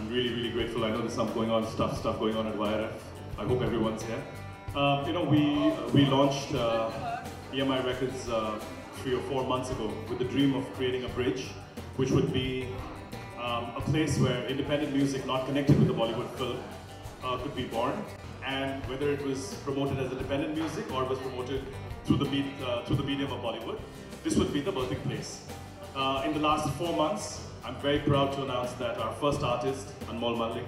really, really grateful. I know there's some stuff going on at YRF. I hope everyone's here. You know, we launched EMI Records 3 or 4 months ago with the dream of creating a bridge, which would be a place where independent music not connected with the Bollywood film could be born. And whether it was promoted as independent music or was promoted through the medium of Bollywood, this would be the birthing place. In the last 4 months, I'm very proud to announce that our first artist, Anmoll Mallik,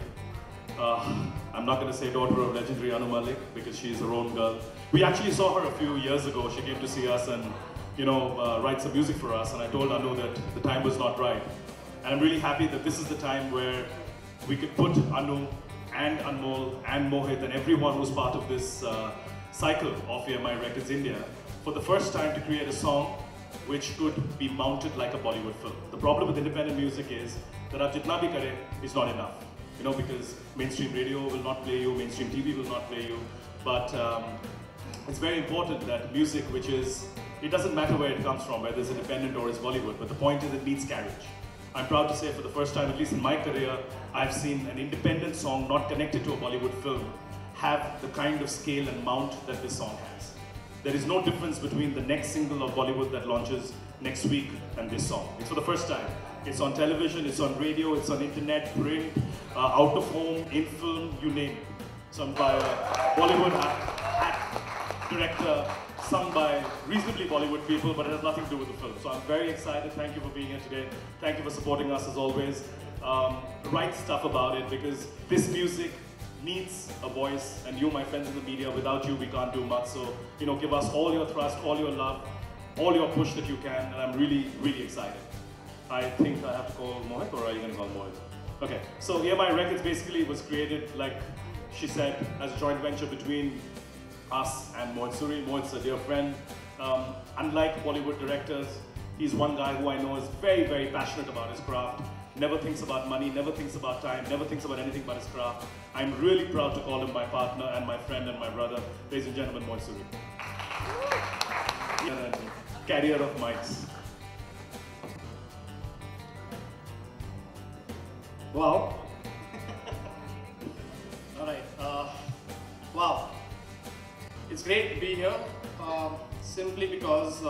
I'm not going to say daughter of legendary Anu Mallik because she's her own girl. We actually saw her a few years ago. She came to see us and, you know, write some music for us. And I told Anu that the time was not right. And I'm really happy that this is the time where we could put Anu and Anmol and Mohit and everyone who's part of this cycle of EMI Records India for the first time to create a song which could be mounted like a Bollywood film. The problem with independent music is that ab jitna bhi kare is not enough. You know, because mainstream radio will not play you, mainstream TV will not play you. But it's very important that music, which is, it doesn't matter where it comes from, whether it's independent or it's Bollywood, but the point is it needs carriage. I'm proud to say for the first time, at least in my career, I've seen an independent song not connected to a Bollywood film have the kind of scale and mount that this song has. There is no difference between the next single of Bollywood that launches next week and this song. It's for the first time. It's on television, it's on radio, it's on internet, print, out of home, in film, you name it. Sung by a Bollywood director, sung by reasonably Bollywood people, but it has nothing to do with the film. So I'm very excited. Thank you for being here today. Thank you for supporting us as always. Write stuff about it because this music needs a voice, and you, my friends in the media, without you we can't do much. So, you know, give us all your trust, all your love, all your push that you can, and I'm really, really excited. I think I have to call Mohit, or are you going to call Mohit? Okay, so EMI Records basically was created, like she said, as a joint venture between us and Mohit Suri. Mohit's a dear friend. Unlike Bollywood directors, he's one guy who I know is very, very passionate about his craft. Never thinks about money, never thinks about time, never thinks about anything but his craft. I'm really proud to call him my partner and my friend and my brother. Ladies and gentlemen, Mohit Suri. Carrier of mics. Wow. Alright. Wow. It's great to be here. Simply because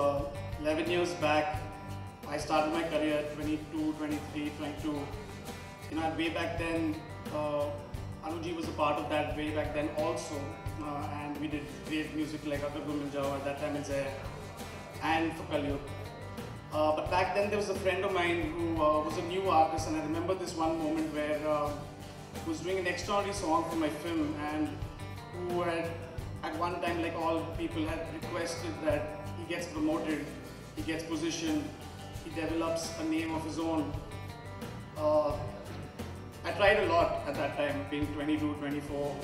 11 years back, I started my career at 22, 23, 22. You know, way back then, Anuji was a part of that way back then also. And we did great music like Agar Tu Mil Jao, at that time in Zaire, and for Kaliyug. But back then there was a friend of mine who was a new artist, and I remember this one moment where he was doing an extraordinary song for my film, and who had at one time, like all people, had requested that he gets promoted, he gets positioned, he develops a name of his own. I tried a lot at that time, being 22, 24.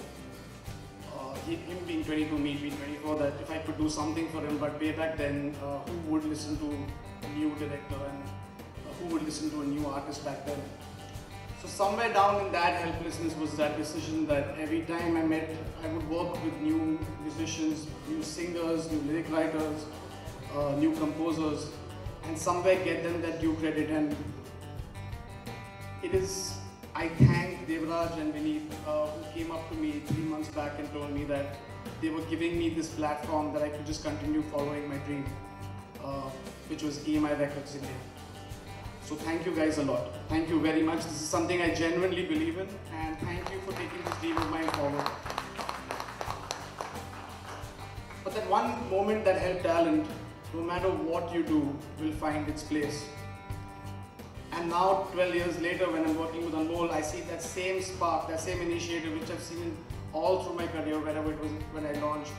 Him being 22, me being 24, that if I could do something for him, but way back then, who would listen to a new director and who would listen to a new artist back then? So somewhere down in that helplessness was that decision that every time I met, I would work with new musicians, new singers, new lyric writers, new composers, and somewhere get them that due credit. And it is, I thank Devraj and Vineet who came up to me 3 months back and told me that they were giving me this platform that I could just continue following my dream, which was EMI Records India. So thank you guys a lot. Thank you very much. This is something I genuinely believe in, and thank you for taking this dream of mine forward. But that one moment that held talent, no matter what you do, will find its place. And now, 12 years later, when I'm working with Anmoll, I see that same spark, that same initiative, which I've seen all through my career, wherever it was when I launched,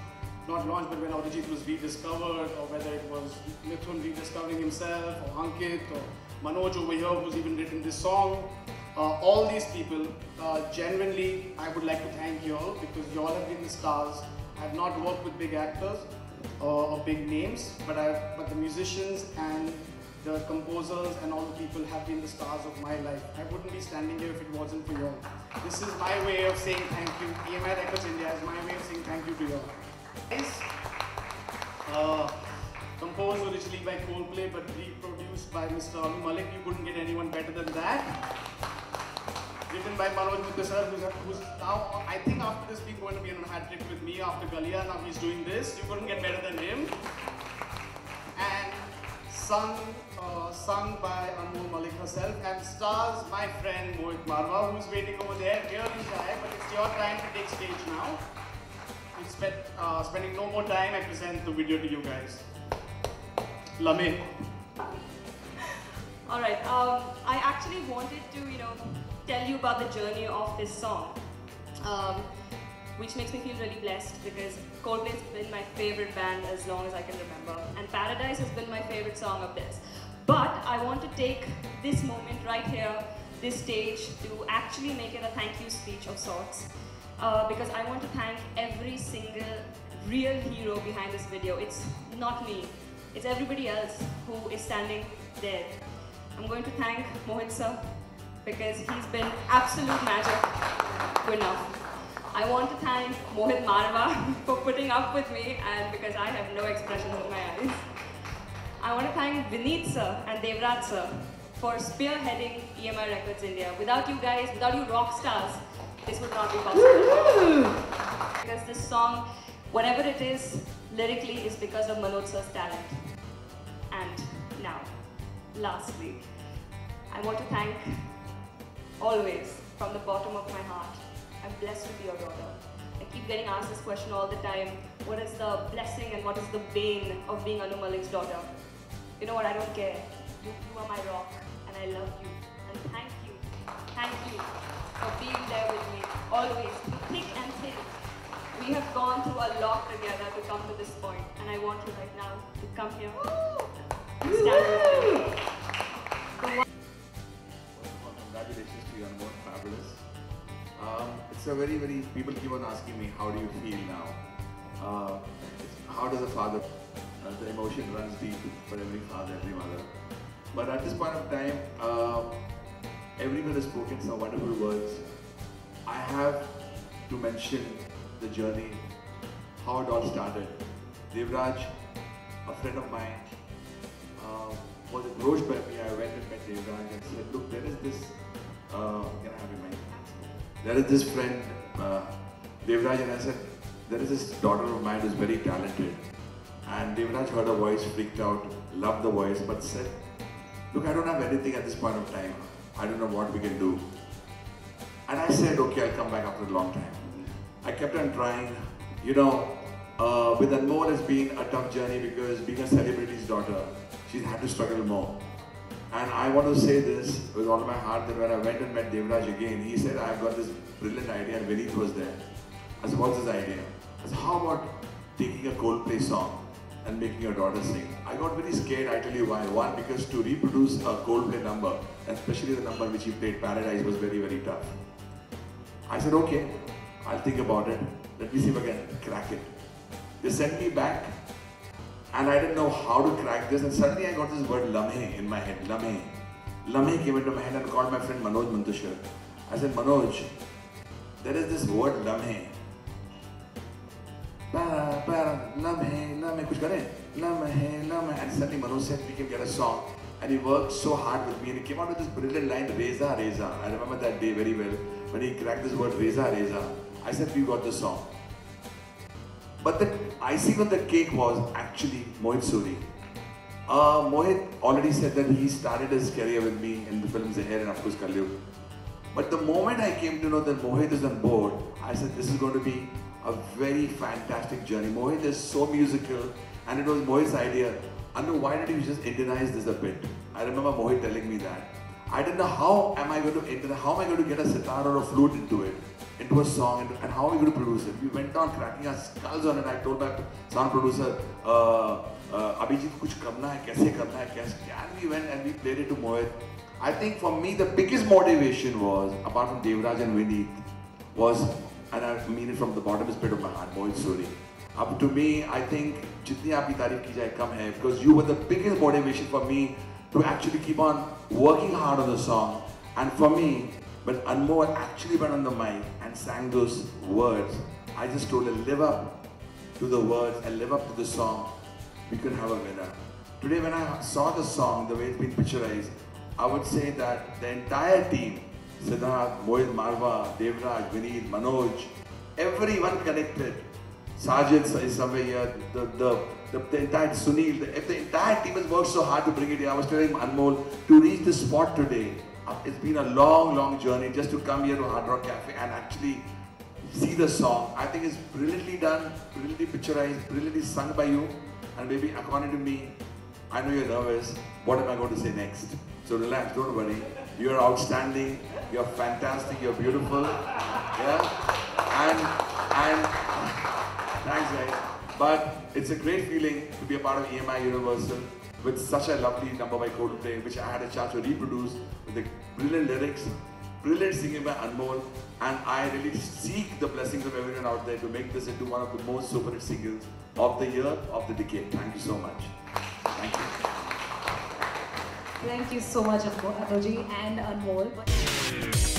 not launched, but when Arijit was rediscovered, or whether it was Mithun rediscovering himself, or Ankit, or Manoj over here, who's even written this song. All these people, genuinely, I would like to thank you all, because you all have been the stars. I've not worked with big actors or big names, but the musicians and the composers and all the people have been the stars of my life. I wouldn't be standing here if it wasn't for you all. This is my way of saying thank you. EMI Records India is my way of saying thank you to you all. Guys, composed originally by Coldplay but reproduced by Mr. Anu Mallik. You couldn't get anyone better than that. written by Mohit Suri, who's now, I think after this week, going to be on a hat trick with me after Galia. Now he's doing this. You couldn't get better than him. And sung by Anu Mallik herself, and stars my friend Mohit Marwa, who's waiting over there, really shy, but it's your time to take stage now. Spending no more time, I present the video to you guys. Lamhein. Alright, I actually wanted to, tell you about the journey of this song, which makes me feel really blessed because Coldplay's been my favorite band as long as I can remember, and Paradise has been my favorite song of theirs. But I want to take this moment right here, this stage, to actually make it a thank you speech of sorts, because I want to thank every single real hero behind this video. It's not me, it's everybody else who is standing there. I'm going to thank Mohit Sir because he's been absolute magic. Good enough. I want to thank Mohit Marwa for putting up with me, and because I have no expressions in my eyes. I want to thank Vineet Sir and Devraj Sir for spearheading EMI Records India. Without you guys, without you rock stars, this would not be possible. Because this song, whatever it is, lyrically is because of Manoj Sir's talent. And now, lastly, I want to thank, always, from the bottom of my heart, I'm blessed to be your daughter. I keep getting asked this question all the time. What is the blessing and what is the bane of being Anu Mallik's daughter? You know what, I don't care. You are my rock and I love you. And thank you for being there with me, always, through thick and thin. We have gone through a lot together to come to this point, and I want you right now to come here and stand with me. Congratulations to you, Anmoll, fabulous. It's a very, people keep on asking me, how do you feel now? How does a father, the emotion runs deep for every father, every mother. But at this point of time, everyone has spoken some wonderful words. I have to mention the journey, how it all started. Devraj, a friend of mine, was approached by me. I went and met Devraj and said, look, there is this, can I have your mic? There is this friend, Devraj, and I said, there is this daughter of mine who's very talented. And Devraj heard her voice, freaked out, loved the voice, but said, look, I don't have anything at this point of time. I don't know what we can do. And I said, okay, I'll come back after a long time. I kept on trying. You know, with Anmoll it's been a tough journey because being a celebrity's daughter, she's had to struggle more. And I want to say this with all my heart that when I went and met Devraj again, he said, I've got this brilliant idea, and Vineet was there. I said, what's his idea? I said, how about taking a Coldplay song and making your daughter sing? I got very scared, I tell you why. One, because to reproduce a Coldplay number, especially the number which he played, Paradise, was very, very tough. I said, okay, I'll think about it. Let me see if I can crack it. They sent me back, and I didn't know how to crack this, and suddenly I got this word Lamhein in my head, Lamhein. Lamhein came into my head, and I called my friend Manoj Muntushar. I said, Manoj, there is this word Lamhein. Lamhein, kuch kare? Lamhein. And suddenly Manoj said we can get a song. And he worked so hard with me, and he came out with this brilliant line, Reza, Reza. I remember that day very well. When he cracked this word, Reza, Reza, I said, we got the song. But the icing on the cake was actually Mohit Suri. Mohit already said that he started his career with me in the films Zahir and of course Kalyug. But the moment I came to know that Mohit is on board, I said this is going to be a very fantastic journey. Mohit is so musical, and it was Mohit's idea. Anu, why did you just Indianize this a bit? I remember Mohit telling me that. I didn't know how am I going to get a sitar or a flute into it, into a song, and how are we going to produce it? We went on cracking our skulls on it. I told my sound producer, Abhijit, kuch karna hai, kaise karna hai, kaise? And we went and we played it to Mohit. I think for me the biggest motivation was, apart from Devraj and Vineet, was, and I mean it from the bottomest pit of my heart, Mohit Suri. Up to me, I think, jitni aapki taarif ki jaye kam hai, because you were the biggest motivation for me to actually keep on working hard on the song. And for me, when Anmoll actually went on the mic and sang those words, I just told her, live up to the words and live up to the song, we could have a winner. Today when I saw the song, the way it's been picturized, I would say that the entire team Siddharth, Mohit Marwa, Devraj, Vineet, Manoj, everyone connected. Sajid is somewhere here, the entire Sunil, the entire team has worked so hard to bring it here. I was telling Anmoll, to reach this spot today, it's been a long journey just to come here to Hard Rock Cafe and actually see the song. I think it's brilliantly done, brilliantly picturized, brilliantly sung by you. And maybe according to me, I know you're nervous. What am I going to say next? So relax, don't worry. You're outstanding, you're fantastic, you're beautiful. Yeah? And thanks guys. But it's a great feeling to be a part of EMI Universal with such a lovely number by Coldplay, which I had a chance to reproduce with the brilliant lyrics, brilliant singing by Anmoll, and I really seek the blessings of everyone out there to make this into one of the most super hit singles of the year, of the decade. Thank you so much. Thank you. Thank you so much, Anuji and Anmol.